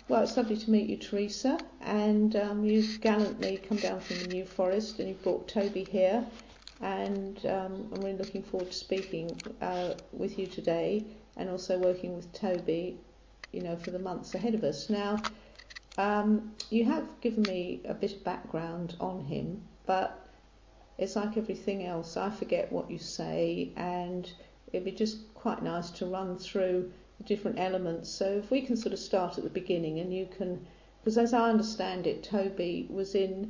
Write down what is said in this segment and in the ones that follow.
Well, it's lovely to meet you, Teresa, and you've gallantly come down from the New Forest and you've brought Toby here, and I'm really looking forward to speaking with you today and also working with Toby, for the months ahead of us. Now, you have given me a bit of background on him, but it's like everything else. I forget what you say, and it'd be just quite nice to run through the different elements. So if we can sort of start at the beginning, and you can, because as I understand it, Toby was he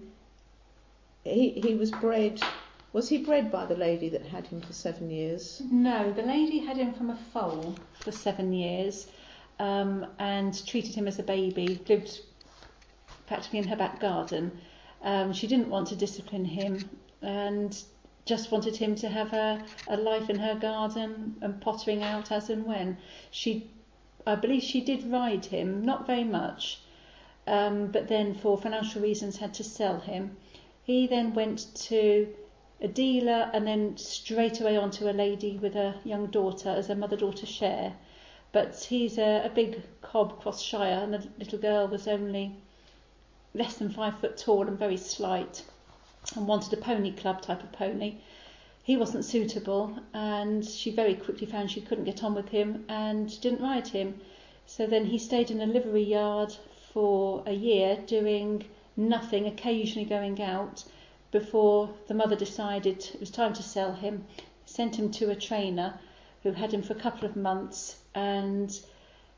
was bred. Was he bred by the lady that had him for 7 years? No, the lady had him from a foal for 7 years, and treated him as a baby. Lived practically in her back garden. She didn't want to discipline him, and just wanted him to have a life in her garden and pottering out as and when. I believe she did ride him, not very much, but then for financial reasons had to sell him. He then went to a dealer and then straight away on to a lady with a young daughter as a mother-daughter share. But he's a big cob cross shire, and the little girl was only less than 5 foot tall and very slight, and wanted a pony club type of pony. He wasn't suitable, and she very quickly found she couldn't get on with him and didn't ride him. So then he stayed in a livery yard for a year doing nothing, occasionally going out, before the mother decided it was time to sell him. Sent him to a trainer who had him for a couple of months and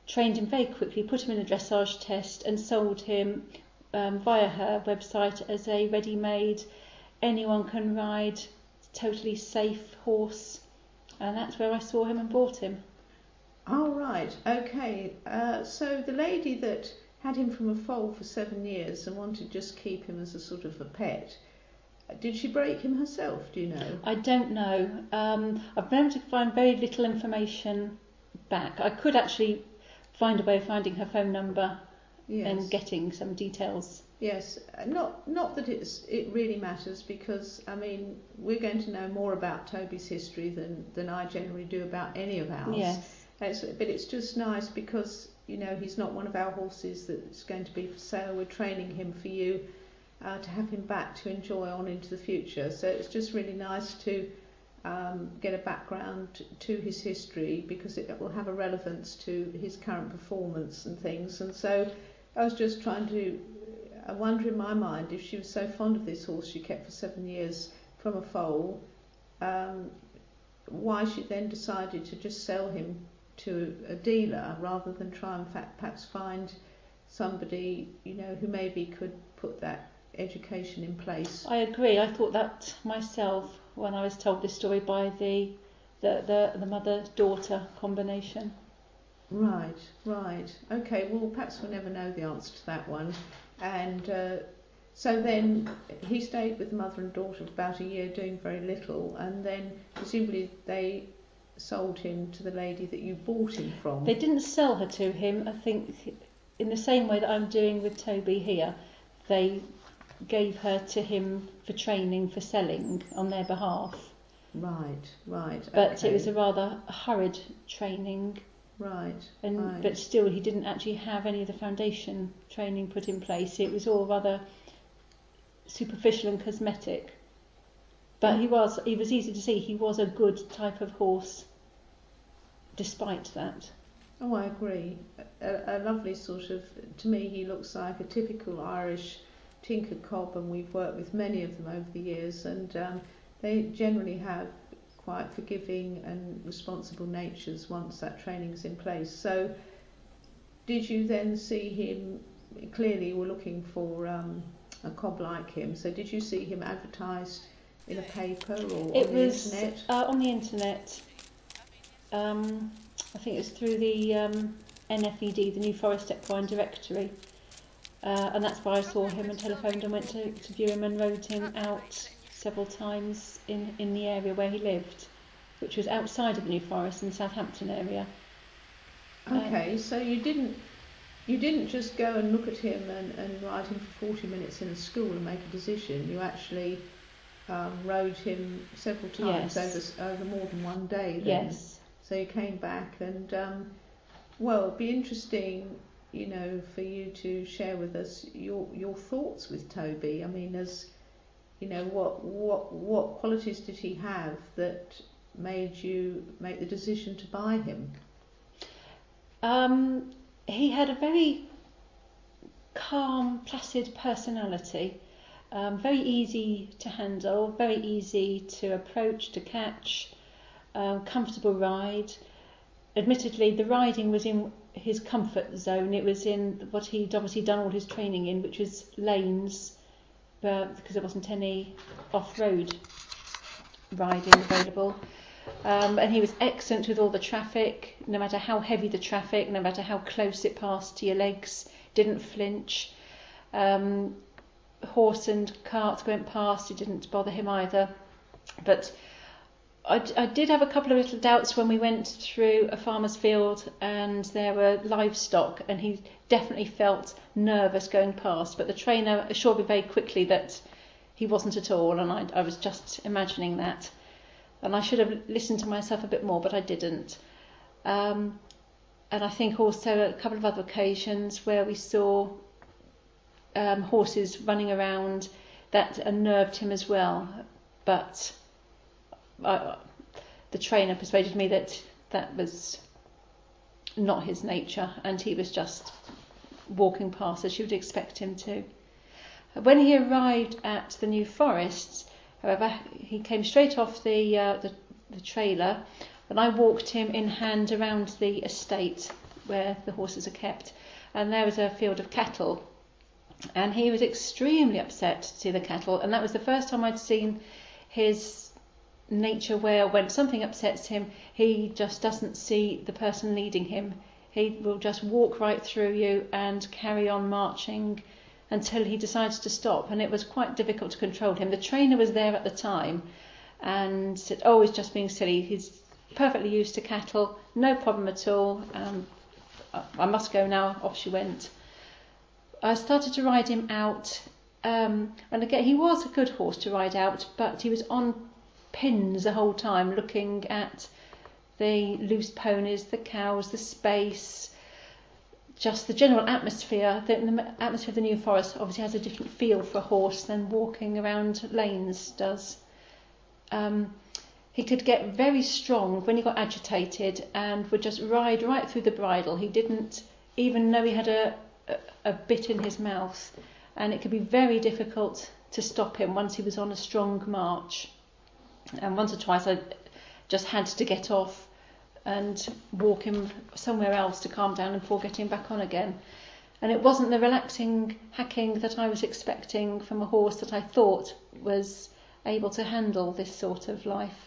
trained him very quickly, put him in a dressage test and sold him via her website as a ready-made, anyone can ride, totally safe horse, and that's where I saw him and bought him. Oh, right, okay. So the lady that had him from a foal for 7 years and wanted to just keep him as a sort of a pet, did she break him herself, do you know? I don't know. I've been able to find very little information back. I could actually find a way of finding her phone number. Yes. And getting some details. Yes, not that it really matters, because we're going to know more about Toby's history than I generally do about any of ours. Yes. But it's just nice because he's not one of our horses that's going to be for sale. We're training him for you to have him back to enjoy on into the future. So it's just really nice to get a background to his history, because it will have a relevance to his current performance and things. And so I was just I wonder in my mind, if she was so fond of this horse she kept for 7 years from a foal, why she then decided to just sell him to a dealer rather than try and perhaps find somebody who maybe could put that education in place. I agree. I thought that myself when I was told this story by the mother-daughter combination. Right. Okay, well, perhaps we'll never know the answer to that one. And so then he stayed with the mother and daughter for about a year, doing very little, and then presumably they sold him to the lady that you bought him from. They didn't sell her to him, I think, in the same way that I'm doing with Toby here. They gave her to him for training, for selling on their behalf. Right. But okay. It was a rather hurried training. Right. But still, he didn't actually have any of the foundation training put in place. It was all rather superficial and cosmetic. But he was easy to see he was a good type of horse, despite that. Oh, I agree. A lovely sort of, to me, he looks like a typical Irish tinker cob, and we've worked with many of them over the years, and they generally have quite forgiving and responsible natures once that training's in place. So did you then see him, clearly you were looking for a cob like him, so did you see him advertised in a paper or on the internet? On the internet. I think it was through the NFED, the New Forest Equine Directory, and that's where I saw him and telephoned and went to view him and rode him out several times in the area where he lived, which was outside of the New Forest in the Southampton area. Okay, so you didn't just go and look at him and ride him for 40 minutes in a school and make a decision. You actually rode him several times. Yes. over more than one day then. Yes. So you came back and, well, it'd be interesting for you to share with us your thoughts with Toby. I mean, as what qualities did he have that made you make the decision to buy him? He had a very calm, placid personality, very easy to handle, very easy to approach, to catch, comfortable ride. Admittedly, the riding was in his comfort zone. It was in what he'd obviously done all his training in, which was lanes, because there wasn't any off-road riding available. And he was excellent with all the traffic, no matter how heavy the traffic, no matter how close it passed to your legs, didn't flinch. Horse and cart went past, it didn't bother him either. But I did have a couple of little doubts when we went through a farmer's field and there were livestock, and he definitely felt nervous going past, but the trainer assured me very quickly that he wasn't at all, and I was just imagining that. And I should have listened to myself a bit more, but I didn't. And I think also a couple of other occasions where we saw horses running around, that unnerved him as well. But the trainer persuaded me that that was not his nature, and he was just walking past as you would expect him to. When he arrived at the New Forest, however, he came straight off the trailer, and I walked him in hand around the estate where the horses are kept, and there was a field of cattle, and he was extremely upset to see the cattle, and that was the first time I'd seen his nature where when something upsets him, he just doesn't see the person leading him. He will just walk right through you and carry on marching until he decides to stop, and it was quite difficult to control him. The trainer was there at the time and said, "Oh, he's just being silly. He's perfectly used to cattle, no problem at all. I must go now." Off she went. I started to ride him out, and again, he was a good horse to ride out, but he was on pins the whole time, looking at the loose ponies, the cows, the space, just the general atmosphere. The atmosphere of the New Forest obviously has a different feel for a horse than walking around lanes does. He could get very strong when he got agitated and would just ride right through the bridle. He didn't even know he had a bit in his mouth, and it could be very difficult to stop him once he was on a strong march. And once or twice I just had to get off and walk him somewhere else to calm down before getting back on again. And it wasn't the relaxing hacking that I was expecting from a horse that I thought was able to handle this sort of life.